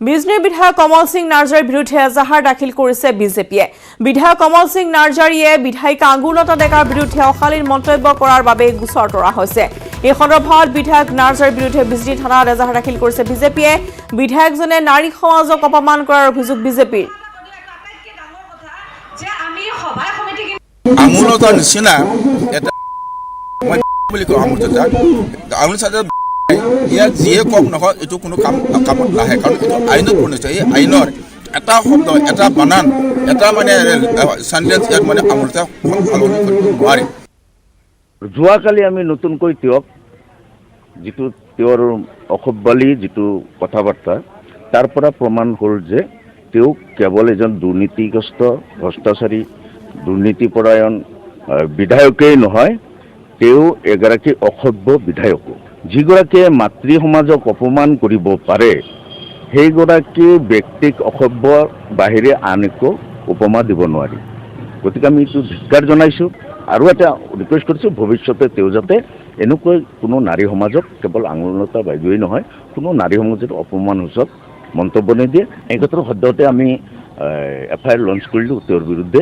বিজনীৰ বিধায়ক কমল সিং নাৰ্জাৰীৰ বিৰুদ্ধে এজাহাৰ দাখিল কৰিছে বিজেপিয়ে। বিধায়ক কমল সিং নাৰ্জাৰীয়ে বিধায়িকা আঙ্গুলতা ডেকাৰ বিৰুদ্ধে অশালীন মন্তব্য কৰাৰ বাবে গোচৰ তৰা হৈছে। এই সন্দৰ্ভত বিধায়ক নাৰ্জাৰীৰ বিৰুদ্ধে বিজনী থানাত এজাহাৰ দাখিল কৰিছে বিজেপিয়ে। বিধায়কজনে নাৰী সমাজক অপমান কৰাৰ অভিযোগ বিজেপিৰ। আঙ্গুলতাৰ নিচিনা এটা বুলি কওঁ আমুলতা ইয়াক যিয়ে কম নহয় এইটো কোনো কামত নাহে, কাৰণ এইটো আইনত পৰিণত। এই আইনৰ এটা শব্দ, এটা বানান, এটা মানে চেণ্টেন্স ইয়াত মানে আমুলতা সলনি কৰিব নোৱাৰে। যোৱাকালি আমি নতুনকৈ তেওঁক যিটো তেওঁৰ অসভ্যালী যিটো কথা বাৰ্তা তাৰ পৰা প্ৰমাণ হ'ল যে তেওঁ কেৱল এজন দুৰ্নীতিগ্ৰস্ত ভ্ৰষ্টাচাৰী দুৰ্নীতিপৰায়ণ বিধায়কেই নহয়, তেওঁ এগৰাকী অসভ্য বিধায়কো। যিগৰাকীয়ে মাতৃ সমাজক অপমান কৰিব পাৰে সেইগৰাকী ব্যক্তিক অসভ্য বাহিৰে আন একো উপমা দিব নোৱাৰি। গতিকে আমি এইটো ধিক্কাৰ জনাইছোঁ আৰু এটা ৰিকুৱেষ্ট কৰিছোঁ, ভৱিষ্যতে তেওঁ যাতে এনেকৈ কোনো নাৰী সমাজক কেৱল আঙুলতা বাইদেউৱেই নহয় কোনো নাৰী সমাজৰ অপমানসূচক মন্তব্য নিদিয়ে। এই ক্ষেত্ৰত সদ্যহতে আমি FIR লঞ্চ কৰিলোঁ তেওঁৰ বিৰুদ্ধে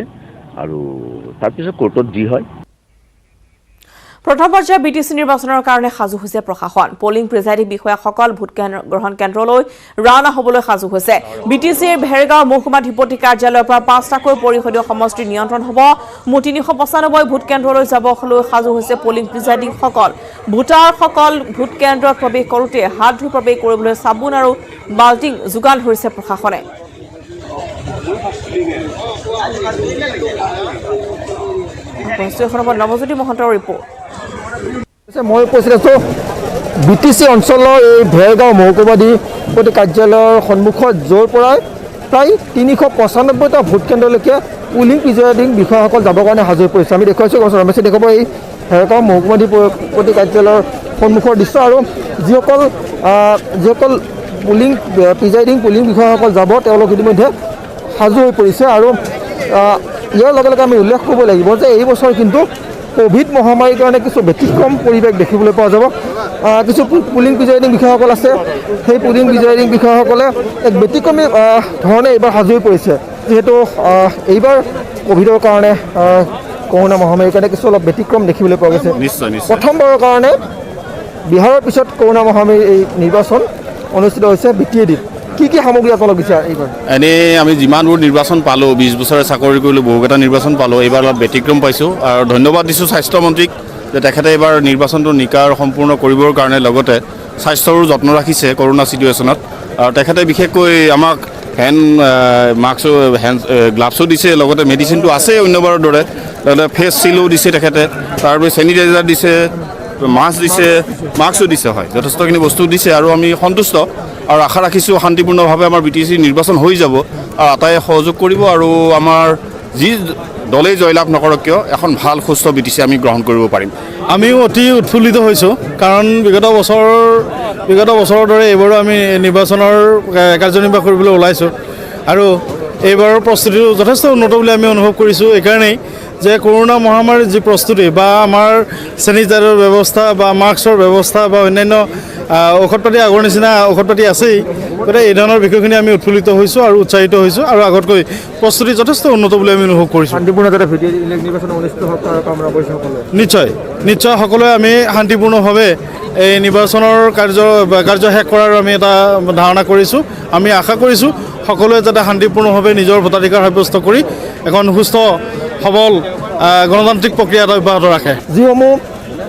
আৰু তাৰপিছত কোৰ্টত যি হয়। প্ৰথম পৰ্যায়ৰ BTC নিৰ্বাচনৰ কাৰণে সাজু হৈছে প্ৰশাসন। পলিং প্ৰিজাইডিং বিষয়াসকল ভোট গ্ৰহণ কেন্দ্ৰলৈ ৰাওনা হ'বলৈ সাজু হৈছে। BTCৰ ভেৰগাঁও মহকুমা ধিপতি কাৰ্যালয়ৰ পৰা 5টাকৈ পৰিষদীয় সমষ্টিৰ নিয়ন্ত্ৰণ হ'ব। মুঠ 395 ভোট কেন্দ্ৰলৈ যাবলৈ সাজু হৈছে পলিং প্ৰিজাইডিংসকল। ভোটাৰসকল ভোট কেন্দ্ৰত প্ৰৱেশ কৰোঁতে হাত ধুই প্ৰৱেশ কৰিবলৈ চাবোন আৰু বাল্টিং যোগান ধৰিছে প্ৰশাসনে। নৱজ্যোতি মহন্তৰ ৰিপৰ্ট। মই উপস্থিত আছোঁ BTC অঞ্চলৰ এই ভেৰগাঁও মহকুমাধিপতি কাৰ্যালয়ৰ সন্মুখত, য'ৰ পৰাই প্ৰায় 395টা ভোট কেন্দ্ৰলৈকে পুলিং প্ৰিজাইডিং বিষয়াসকল যাবৰ কাৰণে সাজু হৈ পৰিছে। আমি দেখুৱাইছোঁ ৰমেশে দেখুৱাব এই ভেৰগাঁও মহকুমাধিপতি কাৰ্যালয়ৰ সন্মুখৰ দৃশ্য আৰু যিসকল পুলিং বিষয়াসকল যাব তেওঁলোক ইতিমধ্যে সাজু হৈ পৰিছে। আৰু ইয়াৰ লগে লগে আমি উল্লেখ কৰিব লাগিব যে এই বছৰ কিন্তু কোভিড মহামাৰীৰ কাৰণে কিছু ব্যতিক্ৰম পৰিৱেশ দেখিবলৈ পোৱা যাব। কিছু পুলিং প্ৰিজাইডিং বিষয়াসকল আছে, সেই পুলিং প্ৰিজাইডিং বিষয়াসকলে এক ব্যতিক্ৰমী ধৰণে এইবাৰ সাজু হৈ পৰিছে। যিহেতু এইবাৰ কোভিডৰ কাৰণে কৰোণা মহামাৰীৰ কাৰণে কিছু অলপ ব্যতিক্ৰম দেখিবলৈ পোৱা গৈছে। প্ৰথমবাৰৰ কাৰণে বিহাৰৰ পিছত কৰোণা মহামাৰীৰ এই নিৰ্বাচন অনুষ্ঠিত হৈছে BTADত। কি কি সামগ্ৰী আপোনালোক দিছে এইবাৰ? এনেই আমি যিমানবোৰ নিৰ্বাচন পালোঁ, 20 বছৰে চাকৰি কৰিলোঁ, বহুকেইটা নিৰ্বাচন পালোঁ, এইবাৰ অলপ ব্যতিক্ৰম পাইছোঁ আৰু ধন্যবাদ দিছোঁ স্বাস্থ্যমন্ত্ৰীক যে তেখেতে এইবাৰ নিৰ্বাচনটো নিকা সম্পূৰ্ণ কৰিবৰ কাৰণে লগতে স্বাস্থ্যৰো যত্ন ৰাখিছে কৰোণা চিটুৱেশ্যনত। আৰু তেখেতে বিশেষকৈ আমাক গ্লাভছো দিছে, লগতে মেডিচিনটো আছে অন্যবাৰৰ দৰে, লগতে ফেচ চিলো দিছে তেখেতে, তাৰপিছত চেনিটাইজাৰ দিছে, মাস্কো দিছে, হয় যথেষ্টখিনি বস্তু দিছে আৰু আমি সন্তুষ্ট আৰু আশা ৰাখিছোঁ শান্তিপূৰ্ণভাৱে আমাৰ BTC নিৰ্বাচন হৈ যাব আৰু আটাইয়ে সহযোগ কৰিব আৰু আমাৰ যি দলেই জয়লাভ নকৰক কিয় এখন ভাল সুস্থ BTC আমি গ্ৰহণ কৰিব পাৰিম। আমিও অতি উৎফুল্লিত হৈছোঁ, কাৰণ বিগত বছৰৰ দৰে এইবাৰো আমি নিৰ্বাচনৰ কাৰ্যনিৰ্বাহ কৰিবলৈ ওলাইছোঁ আৰু এইবাৰৰ প্ৰস্তুতিটো যথেষ্ট উন্নত বুলি আমি অনুভৱ কৰিছোঁ। এইকাৰণেই যে কৰোণা মহামাৰীৰ যি প্ৰস্তুতি বা আমাৰ চেনিটাইজাৰৰ ব্যৱস্থা বা মাস্কৰ ব্যৱস্থা বা অন্যান্য ঔষধ পাতি আগৰ নিচিনা ঔষধ পাতি আছেই, গতিকে এই ধৰণৰ বিষয়খিনি আমি উৎফুল্লিত হৈছোঁ আৰু উৎসাহিত হৈছোঁ আৰু আগতকৈ প্ৰস্তুতি যথেষ্ট উন্নত বুলি আমি অনুভৱ কৰিছোঁ। নিশ্চয় সকলোৱে আমি শান্তিপূৰ্ণভাৱে এই নিৰ্বাচনৰ কাৰ্য শেষ কৰাৰ আমি এটা ধাৰণা কৰিছোঁ। আমি আশা কৰিছোঁ সকলোৱে যাতে শান্তিপূৰ্ণভাৱে নিজৰ ভোটাধিকাৰ সাব্যস্ত কৰি এখন সুস্থ সবল গণতান্ত্ৰিক প্ৰক্ৰিয়া এটা অব্যাহত ৰাখে। যিসমূহ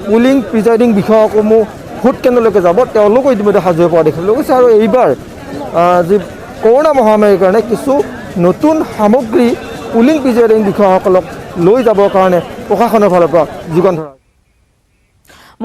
পুলিং প্ৰিজাইডিং বিষয়াসমূহ ভোট কেন্দ্ৰলৈকে যাব তেওঁলোকো ইতিমধ্যে সাজু হৈ পৰা দেখিবলৈ গৈছে। আৰু এইবাৰ যি কৰোণা মহামাৰীৰ কাৰণে কিছু নতুন সামগ্ৰী পুলিং প্ৰিজাইডিং বিষয়াসকলক লৈ যাবৰ কাৰণে প্ৰশাসনৰ ফালৰ পৰা যোগান ধৰা।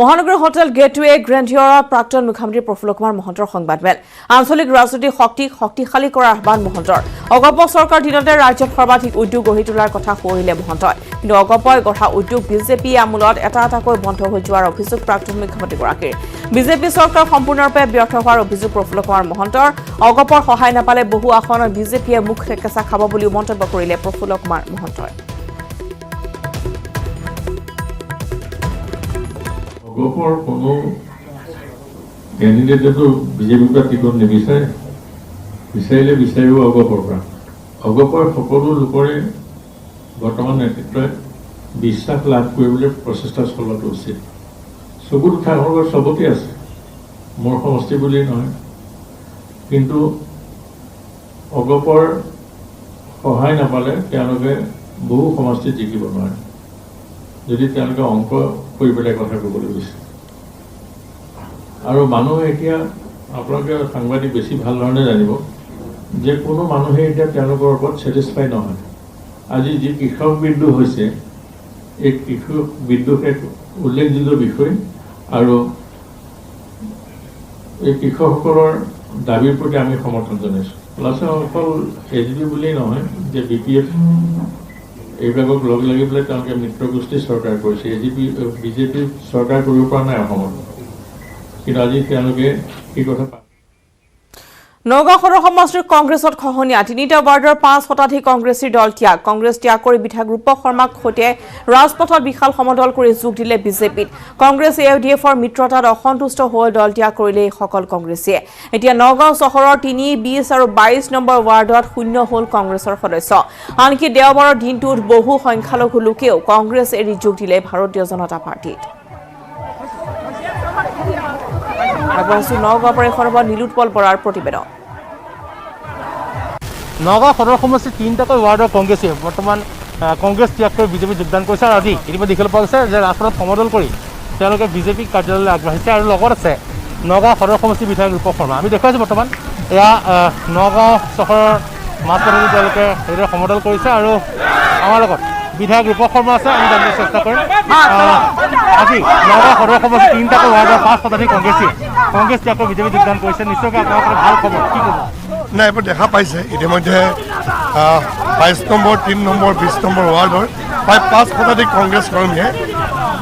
মহানগৰ হোটেল গেটৱে গ্ৰেণ্ডিয়ৰৰ প্ৰাক্তন মুখ্যমন্ত্ৰী প্ৰফুল্ল কুমাৰ মহন্তৰ সংবাদমেল। আঞ্চলিক ৰাজনৈতিক শক্তিশালী কৰাৰ আহ্বান মহন্তৰ। অগপ চৰকাৰ দিনতে ৰাজ্যত সৰ্বাধিক উদ্যোগ গঢ়ি তোলাৰ কথা সোঁৱৰিলে মহন্তই। কিন্তু অগপই গঢ়া উদ্যোগ বিজেপি আমোলত এটা এটাকৈ বন্ধ হৈ যোৱাৰ অভিযোগ প্ৰাক্তন মুখ্যমন্ত্ৰীগৰাকীৰ। বিজেপি চৰকাৰ সম্পূৰ্ণৰূপে ব্যৰ্থ হোৱাৰ অভিযোগ প্ৰফুল্ল কুমাৰ মহন্তৰ। অগপৰ সহায় নাপালে বহু আসনত বিজেপিয়ে মুখ ঠেকেচা খাব বুলিও মন্তব্য কৰিলে প্ৰফুল্ল কুমাৰ মহন্তই। অগপৰ কোনো কেণ্ডিডেটেতো বিজেপিৰ পৰা টিকট নিবিচাৰে, বিচাৰিলে বিচাৰিব অগপৰ পৰা অগপৰ সকলো লোকৰে বৰ্তমান নেতৃত্বই বিশ্বাস লাভ কৰিবলৈ প্ৰচেষ্টা চলোৱাটো উচিত চকুত উঠা খবৰ চবতে আছে মোৰ সমষ্টি বুলি নহয় কিন্তু অগপৰ সহায় নাপালে তেওঁলোকে বহু সমষ্টিত জিকিব নোৱাৰে যদি তেওঁলোকে অংক কৰি পেলাই কথা ক'বলৈ গৈছে আৰু মানুহে এতিয়া আপোনালোকে সাংবাদিক বেছি ভাল ধৰণে জানিব যে কোনো মানুহে এতিয়া তেওঁলোকৰ ওপৰত ছেটিছফাই নহয় আজি যি কৃষক বিদ্ৰোহ হৈছে এই কৃষক বিদ্ৰোহ এক উল্লেখযোগ্য বিষয় আৰু এই কৃষকসকলৰ দাবীৰ প্ৰতি আমি সমৰ্থন জনাইছোঁ প্লাছ অকল এজিপি বুলিয়েই নহয় যে BPF এইবিলাকক লগ লাগি পেলাই তেওঁলোকে মিত্ৰগোষ্ঠী চৰকাৰ কৰিছে এজিপি বিজেপি চৰকাৰ কৰিব পৰা নাই অসমত কিন্তু আজি তেওঁলোকে কি কথা নগাঁও সদৰ সমষ্টিৰ কংগ্ৰেছত খহনীয়া 3টা ৱাৰ্ডৰ 5 শতাধিক কংগ্ৰেছীৰ দল ত্যাগ কংগ্ৰেছ ত্যাগ কৰি বিধায়ক ৰূপক শৰ্মাক সৈতে ৰাজপথত বিশাল সমদল কৰি যোগ দিলে বিজেপিত কংগ্ৰেছ AUDFৰ মিত্ৰতাত অসন্তুষ্ট হৈ দল ত্যাগ কৰিলে সকল কংগ্ৰেছীয়ে এতিয়া নগাঁও চহৰৰ 3, 20 আৰু 22 নম্বৰ ৱাৰ্ডত শূন্য হ'ল কংগ্ৰেছৰ সদস্য আনকি দেওবাৰৰ দিনটোত বহু সংখ্যালঘু লোকেও কংগ্ৰেছ এৰি যোগ দিলে ভাৰতীয় জনতা পাৰ্টিত নগাঁও পৰা এখন নীলোৎপল বৰাৰ প্ৰতিবেদন নগাঁও সদৰ সমষ্টিৰ 3টাকৈ ৱাৰ্ডৰ কংগ্ৰেছীয়ে বৰ্তমান কংগ্ৰেছ ত্যাগ কৰি বিজেপিত যোগদান কৰিছে আৰু আজি ইতিমধ্যে দেখিবলৈ পোৱা গৈছে যে ৰাজপথত সমদল কৰি তেওঁলোকে বিজেপি কাৰ্যালয়লৈ আগবাঢ়িছে আৰু লগত আছে নগাঁও সদৰ সমষ্টিৰ বিধায়ক ৰূপক শৰ্মা আমি দেখুৱাইছোঁ বৰ্তমান এয়া নগাঁও চহৰৰ মাজপথত তেওঁলোকে এইদৰে সমদল কৰিছে আৰু আমাৰ লগত বিধায়ক ৰূপক শৰ্মা আছে আমি জানিবলৈ চেষ্টা কৰিম আজি নগাঁও সদৰ সমষ্টিৰ 3টাকৈ ৱাৰ্ডৰ 5 শতাধিক কংগ্ৰেছীয়ে কংগ্ৰেছ ত্যাগ কৰি বিজেপিত যোগদান কৰিছে নিশ্চয়কৈ আপোনালোকৰ ভাল খবৰ কি ক'ব নাই এইবোৰ দেখা পাইছে ইতিমধ্যে 22 নম্বৰ 3 নম্বৰ 20 নম্বৰ ৱাৰ্ডৰ প্ৰায় 5 শতাধিক কংগ্ৰেছ কৰ্মীয়ে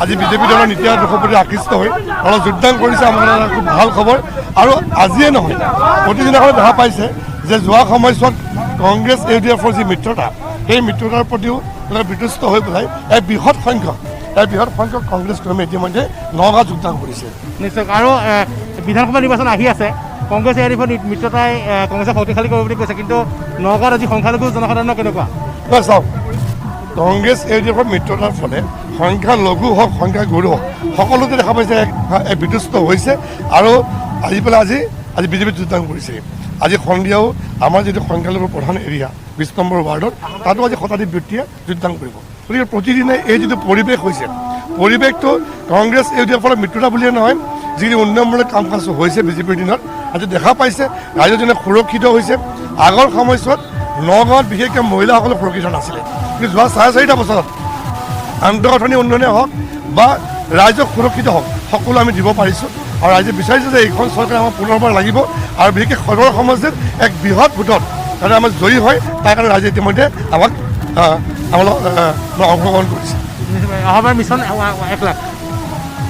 আজি বিজেপি দলৰ নীতি আদৰ্শৰ প্ৰতি আকৃষ্ট হৈ অলপ যোগদান কৰিছে আমাৰ কাৰণে খুব ভাল খবৰ আৰু আজিয়ে নহয় প্ৰতিদিনাখনে দেখা পাইছে যে যোৱা সময়ছোৱাত কংগ্ৰেছ AUDFৰ যি মিত্ৰতা সেই মিত্ৰতাৰ প্ৰতিও বিতুষ্ট হৈ পেলাই এক বৃহৎ সংখ্যক কংগ্ৰেছ কৰ্মীয়ে ইতিমধ্যে নগাঁও যোগদান কৰিছে নিশ্চয় আৰু বিধানসভা নিৰ্বাচন আহি আছে কংগ্ৰেছ AUDFৰ মিত্ৰতাই কংগ্ৰেছক শক্তিশালী কৰিব বুলি কৈছে কিন্তু নগাঁৱত আজি সংখ্যালঘু জনসাধাৰণৰ কেনেকুৱা চাওক কংগ্ৰেছ AUDFৰ মিত্ৰতাৰ ফলে সংখ্যালঘু হওক সংখ্যাগুৰু হওক সকলোতে দেখা পাইছে এক বিতুষ্ট হৈছে আৰু আজি বিজেপিত যোগদান কৰিছে আজি সন্ধিয়াও আমাৰ যিটো সংখ্যালঘুৰ প্ৰধান এৰিয়া 20 নম্বৰ ৱাৰ্ডত তাতো আজি শতাধিক ব্যক্তিয়ে যোগদান কৰিব গতিকে প্ৰতিদিনে এই যিটো পৰিৱেশ হৈছে পৰিৱেশটো কংগ্ৰেছ AUDFৰ মিত্ৰতা বুলিয়ে নহয় যিখিনি উন্নয়নমূলক কাম কাজ হৈছে বিজেপিৰ দিনত আজি দেখা পাইছে ৰাইজজনে সুৰক্ষিত হৈছে আগৰ সময়ছোৱাত নগাঁৱত বিশেষকৈ মহিলাসকলে সুৰক্ষিত নাছিলে কিন্তু যোৱা 4.5 বছৰত আন্তঃগাঁথনি উন্নয়নে হওক বা ৰাইজক সুৰক্ষিত হওক সকলো আমি দিব পাৰিছোঁ আৰু ৰাইজে বিচাৰিছে যে এইখন চৰকাৰ আমাক পুনৰবাৰ লাগিব আৰু বিশেষকৈ সদৰ সমষ্টিত এক বৃহৎ ভোটত যাতে আমাৰ জয়ী হয় তাৰ কাৰণে ৰাইজে ইতিমধ্যে আমাক অংশগ্ৰহণ কৰিছে অসমৰ মিছন 1 লাখ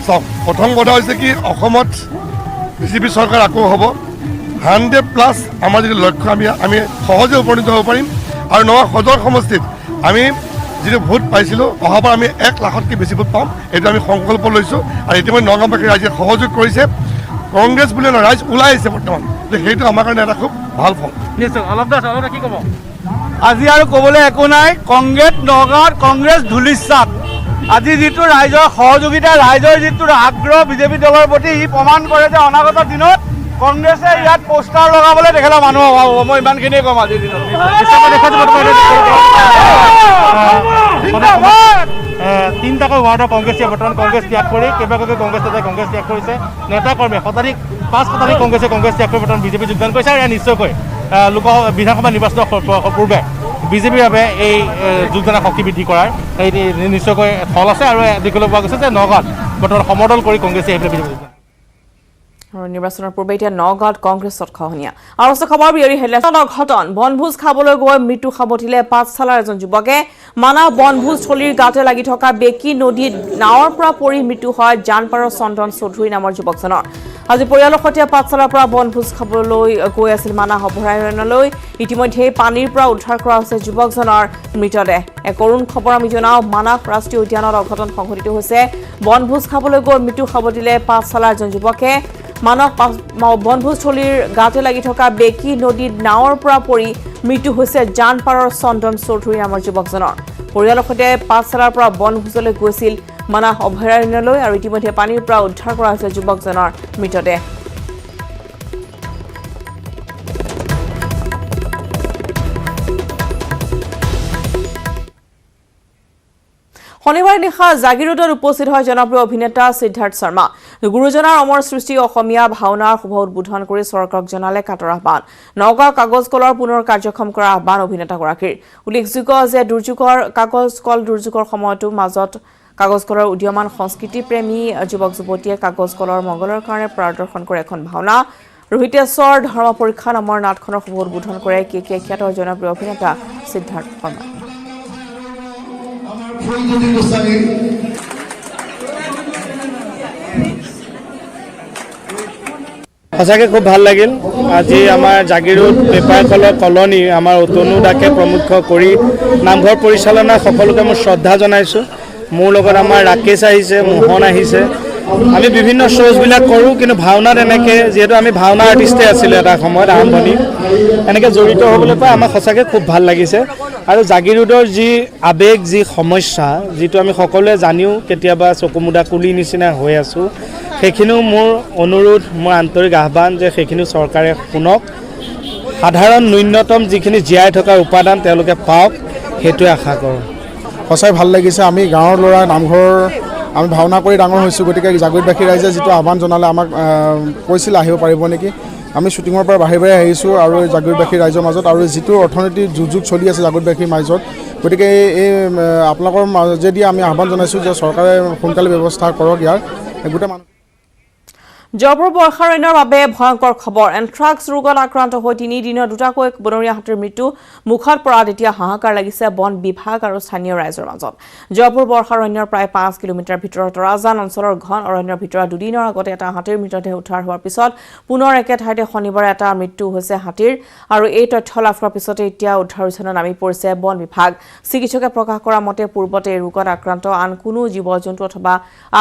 চাওক প্ৰথম কথা হৈছে কি অসমত বিজেপি চৰকাৰ আকৌ হ'ব 100+ আমাৰ যিটো লক্ষ্য আমি সহজে উপনীত হ'ব পাৰিম আৰু নগাঁও সদৰ সমষ্টিত আমি যিটো ভোট পাইছিলোঁ অহাবাৰ আমি 1 লাখতকৈ বেছি ভোট পাম এইটো আমি সংকল্প লৈছোঁ আৰু ইতিমধ্যে নগাঁওবাসী ৰাইজে সহযোগ কৰিছে কংগ্ৰেছ বুলি নহয় ৰাইজ ওলাই আহিছে বৰ্তমান সেইটো আমাৰ কাৰণে এটা খুব ভাল ফল নিশ্চয় অলপ কি ক'ব আজি আৰু ক'বলৈ একো নাই কংগ্ৰেছ নগাঁৱত কংগ্ৰেছ ধূলিসাৎ আজি যিটো ৰাইজৰ সহযোগিতা ৰাইজৰ যিটো আগ্ৰহ বিজেপি দলৰ প্ৰতি ই প্ৰমাণ কৰে যে অনাগত দিনত কংগ্ৰেছে ইয়াত পোষ্টাৰ লগাবলৈ দেখিলে মানুহ অভাৱ হ'ব মই ইমানখিনিয়ে ক'ম আজিৰ দিনত 3টাকৈ ৱাৰ্ডৰ কংগ্ৰেছীয়ে বৰ্তমান কংগ্ৰেছ ত্যাগ কৰি কেইবাগৰাকী কংগ্ৰেছ নেতাই কংগ্ৰেছ ত্যাগ কৰিছে নেতা কৰ্মীয়ে 5 শতাধিক কংগ্ৰেছে কংগ্ৰেছ ত্যাগ কৰি বৰ্তমান বিজেপি যোগদান কৰিছে আৰু এয়া নিশ্চয়কৈ বিধানসভা নিৰ্বাচনৰ পূৰ্বে বিজেপিৰ বাবে এই যোগদানৰ শক্তি বৃদ্ধি কৰাৰ এই নিশ্চয়কৈ ফল আছে আৰু দেখিবলৈ পোৱা গৈছে যে নগাঁৱত বৰ্তমান সমদল কৰি কংগ্ৰেছে এইফালে বিজেপি নিৰ্বাচনৰ পূৰ্বে এতিয়া নগাঁৱত কংগ্ৰেছত খহনীয়া আৰু খবৰ বিয়ৰি হেলেচনৰ ঘটন বনভোজ খাবলৈ গৈ মৃত্যু সাবটিলে পাঠশালাৰ এজন যুৱকে মানা বনভোজস্থলীৰ গাতে লাগি থকা বেকী নদীত নাৱৰ পৰা পৰি মৃত্যু হয় জানপাৰৰ চন্দন চৌধুৰী নামৰ যুৱকজনৰ আজি পৰিয়ালৰ সৈতে পাঠশালাৰ পৰা বনভোজ খাবলৈ গৈ আছিল মানাহ অভয়াৰণ্যলৈ ইতিমধ্যে পানীৰ পৰা উদ্ধাৰ কৰা হৈছে যুৱকজনৰ মৃতদেহ এক কৰুণ খবৰ আমি জনাওঁ মানাহ ৰাষ্ট্ৰীয় উদ্যানত অঘটন সংঘটিত হৈছে বনভোজ খাবলৈ গৈ মৃত্যু সাবটিলে পাঠশালাৰ এজন যুৱকে মানস বনভোজস্থলীৰ গাতে লাগি থকা বেকী নদীত নাৱৰ পৰা পৰি মৃত্যু হৈছে জানপাৰৰ চন্দন চৌধুৰী নামৰ যুৱকজনৰ পৰিয়ালৰ সৈতে পাঠশালাৰ পৰা বনভোজলৈ গৈছিল মানস অভয়াৰণ্যলৈ আৰু ইতিমধ্যে পানীৰ পৰা উদ্ধাৰ কৰা হৈছে যুৱকজনৰ মৃতদেহ শনিবাৰে নিশা জাগিৰোডত উপস্থিত হয় জনপ্ৰিয় অভিনেতা সিদ্ধাৰ্থ শৰ্মা গুৰুজনাৰ অমৰ সৃষ্টি অসমীয়া ভাওনাৰ শুভ উদ্বোধন কৰি চৰকাৰক জনালে কাটৰ আহ্বান নগাঁও কাগজ কলৰ পুনৰ কাৰ্যক্ষম কৰা আহ্বান অভিনেতাগৰাকীৰ উল্লেখযোগ্য যে কাগজ কল দুৰ্যোগৰ সময়তো মাজত কাগজ কলৰ উদীয়মান সংস্কৃতি প্ৰেমী যুৱক যুৱতীয়ে কাগজ কলৰ মংগলৰ কাৰণে প্ৰদৰ্শন কৰে এখন ভাওনা ৰোহিতেশ্বৰ ধৰ্ম পৰীক্ষা নামৰ নাটখনৰ শুভ উদ্বোধন কৰে খ্যাত জনপ্ৰিয় অভিনেতা সিদ্ধাৰ্থ শৰ্মা সঁচাকৈ খুব ভাল লাগিল আজি আমাৰ জাগিৰোড পেপাৰ কলৰ কলনী আমাৰ অতনু দাকে প্ৰমুখ্য কৰি নামঘৰ পৰিচালনা সকলোকে মই শ্ৰদ্ধা জনাইছোঁ মোৰ লগত আমাৰ ৰাকেশ আহিছে মোহন আহিছে আমি বিভিন্ন শ্ব'জবিলাক কৰোঁ কিন্তু ভাওনাত এনেকৈ যিহেতু আমি ভাওনা আৰ্টিষ্টে আছিলোঁ এটা সময়ত আৰম্ভণি এনেকৈ জড়িত হ'বলৈ পাই আমাক সঁচাকৈ খুব ভাল লাগিছে আৰু জাগিৰোডৰ যি আৱেগ যি সমস্যা যিটো আমি সকলোৱে জানিও কেতিয়াবা চকুমুদা কুলি নিচিনা হৈ আছোঁ সেইখিনিও মোৰ অনুৰোধ মোৰ আন্তৰিক আহ্বান যে সেইখিনি চৰকাৰে শুনক সাধাৰণ ন্যূনতম যিখিনি জীয়াই থকাৰ উপাদান তেওঁলোকে পাওক সেইটোৱে আশা কৰোঁ সঁচাই ভাল লাগিছে আমি গাঁৱৰ ল'ৰা নামঘৰ আমি ভাওনা কৰি ডাঙৰ হৈছোঁ গতিকে জাগিৰোডবাসী ৰাইজে যিটো আহ্বান জনালে আমাক কৈছিল আহিব পাৰিব নেকি আমি শ্বুটিঙৰ পৰা বাহিৰে আহিছোঁ আৰু জাগিৰোডবাসী ৰাইজৰ মাজত আৰু যিটো অৰ্থনৈতিক দুৰ্যোগ চলি আছে জাগিৰোডবাসীৰ মাজত গতিকে এই আপোনালোকৰ মাজেদি আমি আহ্বান জনাইছোঁ যে চৰকাৰে সোনকালে ব্যৱস্থা কৰক ইয়াৰ গোটেই মানুহ জয়পুৰ বৰ্ষাৰণ্যৰ বাবে ভয়ংকৰ খবৰ এন্থ্ৰাক্স ৰোগত আক্ৰান্ত হৈ 3 দিনৰ দুটাকৈ বনৰীয়া হাতীৰ মৃত্যু মুখত পৰা এতিয়া হাহাকাৰ লাগিছে বন বিভাগ আৰু স্থানীয় ৰাইজৰ মাজত জয়পুৰ বৰ্ষাৰণ্যৰ প্ৰায় 5 কিলোমিটাৰ ভিতৰত ৰাজান অঞ্চলৰ ঘন অৰণ্যৰ ভিতৰত দুদিনৰ আগতে এটা হাতীৰ মৃতদেহ উদ্ধাৰ হোৱাৰ পিছত পুনৰ একে ঠাইতে শনিবাৰে এটা মৃত্যু হৈছে হাতীৰ আৰু এই তথ্য লাভ কৰাৰ পিছতে এতিয়া উদ্ধাৰ অভিযানত নামি পৰিছে বন বিভাগ চিকিৎসকে প্ৰকাশ কৰা মতে পূৰ্বতে এই ৰোগত আক্ৰান্ত আন কোনো জীৱ-জন্তু অথবা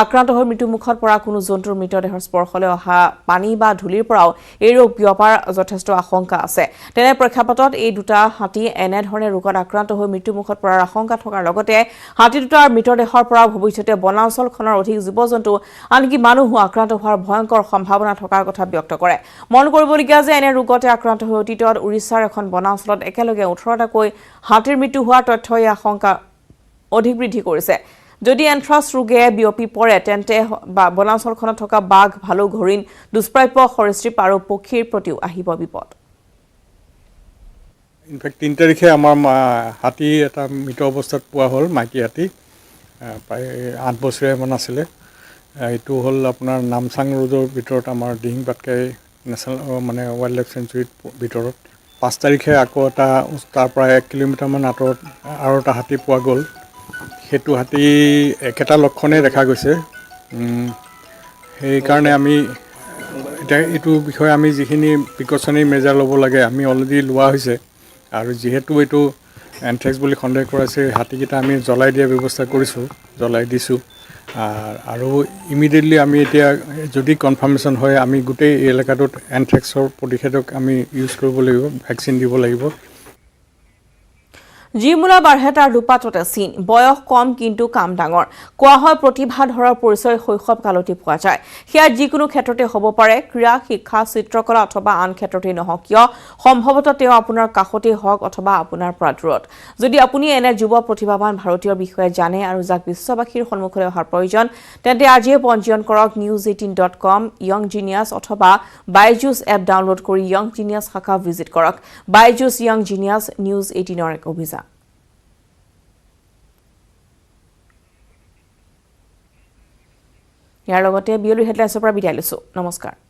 আক্ৰান্ত হৈ মৃত্যুমুখত পৰা কোনো জন্তুৰ মৃতদেহৰ স্পৰ্শ অহা পানী বা ধূলিৰ পৰাও এই ৰোগ বিয়পাৰ যথেষ্ট আশংকা আছে তেনে প্ৰেক্ষাপটত এই দুটা হাতী এনেধৰণে ৰোগত আক্ৰান্ত হৈ মৃত্যুমুখত পৰাৰ আশংকা থকাৰ লগতে হাতী দুটাৰ মৃতদেহৰ পৰা ভৱিষ্যতে বনাঞ্চলখনৰ অধিক জীৱ-জন্তু আনকি মানুহো আক্ৰান্ত হোৱাৰ ভয়ংকৰ সম্ভাৱনা থকাৰ কথা ব্যক্ত কৰে মন কৰিবলগীয়া যে এনে ৰোগতে আক্ৰান্ত হৈ অতীতত উৰিষ্যাৰ এখন বনাঞ্চলত একেলগে 18টাকৈ হাতীৰ মৃত্যু হোৱাৰ তথ্যই আশংকা অধিক বৃদ্ধি কৰিছে যদি এন্থ্ৰাক্স ৰোগে বিয়পি পৰে তেন্তে বনাঞ্চলখনত থকা বাঘ ভালুক হৰিণ দুষ্প্ৰাপ্য সৰীসৃপ আৰু পক্ষীৰ প্ৰতিও আহিব বিপদ ইনফেক্ট 3 তাৰিখে আমাৰ হাতী এটা মৃত অৱস্থাত পোৱা হ'ল মাইকী হাতী প্ৰায় 8 বছৰীয়ামান আছিলে এইটো হ'ল আপোনাৰ নামচাং ৰোডৰ ভিতৰত আমাৰ দিহিংপাটকাই নেশ্যনেল মানে ৱাইল্ড লাইফ চেঞ্চুৰীৰ ভিতৰত 5 তাৰিখে আকৌ এটা তাৰ পৰা 1 কিলোমিটাৰমান আঁতৰত আৰু এটা হাতী পোৱা গ'ল সেইটো হাতী একেটা লক্ষণেই দেখা গৈছে সেইকাৰণে আমি এতিয়া এইটো বিষয়ে আমি যিখিনি প্ৰিকশ্যনেৰী মেজাৰ ল'ব লাগে আমি অলৰেডি লোৱা হৈছে আৰু যিহেতু এইটো এন্থ্ৰেক্স বুলি সন্দেহ কৰা আছে হাতীকেইটা আমি জ্বলাই দিয়াৰ ব্যৱস্থা কৰিছোঁ জ্বলাই দিছোঁ আৰু ইমিডিয়েটলি আমি এতিয়া যদি কনফাৰ্মেশ্যন হয় আমি গোটেই এই এলেকাটোত এন্থ্ৰেক্সৰ প্ৰতিষেধক আমি ইউজ কৰিব লাগিব ভেকচিন দিব লাগিব জিমুলা বাঢ়ে তাৰ দুপাততে চিন বয়স কম কিন্তু কাম ডাঙৰ কোৱা হয় প্ৰতিভাধৰৰ পৰিচয় শৈশৱ কালতে পোৱা যায় সেয়া যিকোনো ক্ষেত্ৰতে হ'ব পাৰে ক্ৰীড়া শিক্ষা চিত্ৰকলা অথবা আন ক্ষেত্ৰতে নহওক কিয় সম্ভৱতঃ তেওঁ আপোনাৰ কাষতে হওক অথবা আপোনাৰ পৰা দূৰত যদি আপুনি এনে যুৱ প্ৰতিভাৱান ভাৰতীয়ৰ বিষয়ে জানে আৰু যাক বিশ্ববাসীৰ সন্মুখলৈ অহাৰ প্ৰয়োজন তেন্তে আজিয়ে পঞ্জীয়ন কৰক news18.com য়ং জিনিয়াছ অথবা বাইজুছ এপ ডাউনলোড কৰি য়ং জিনিয়াছ শাখা ভিজিট কৰক বাইজুছ য়ং জিনিয়াছ নিউজ 18ৰ এক অভিযান ইয়াৰ লগতে বিয়লি হেডলাইন্সৰ পৰা বিদায় লৈছো নমস্কাৰ